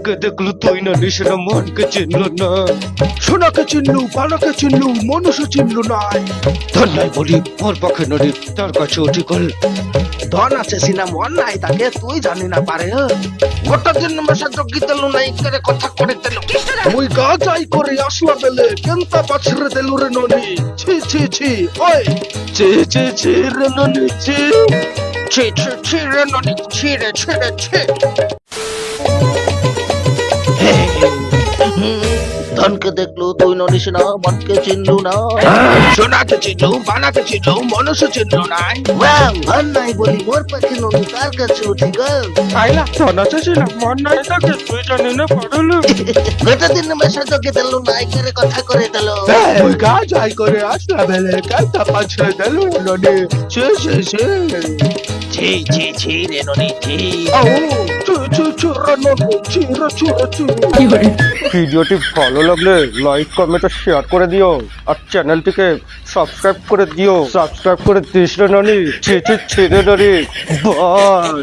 ধনকে দেখলু তুই না নিশানা মনকে চিনল না। সোনাকে চিনলু, পানাকে চিনলু, মানুষ চিনলু নাই। ধন নাই বলি মোর পক্ষে নড়ি, তার কাছে উঠি কল। ধন আছে সিনা মন নাই তাকে তুই জানি না পারে। গোটা দিন মেশা জগি তেলু নাই করে কথা করে তেলু মুই গা যাই করে আসলা বেলে কেনতা পাছরে দেলু রে ননি। ছি ছি ছি ওই চে চে চে রে ননি চে। ছি ছি ছি রে ননি ছি রে ছি রে ছি। ধনকে দেখলু তুই ননিস না মনকে চিনলু না। সোনাকে চিনলু, পানাকে চিনলু, মানুষ চিনলু নাই। ধন নাই বলি মোর পাখি ননি তার কাছে উঠি গল। আইলা ধন আছে সিনা মন নাই তাকে তুই জানি না পারলু। গোটা দিন মেশা জগি তেলু নাই করে কথা করে তেলু মুই গা যাই করে আসলা বেলে কেনতা পাছরে দেলু রে ননি। ছি ছি ছি ছি ছি ছি রে ননি ছি। আও ছি ছি ছি রে ননি ছি রে ছি রে ছি। ভিডিওটি ভালো লাগলে লাইক কমেন্ট আর শেয়ার করে দিও, আর চ্যানেলটিকে সাবস্ক্রাইব করে দিও। সাবস্ক্রাইব করে দিস রে ননি, ছি ছি ছি রে ননি। বাই।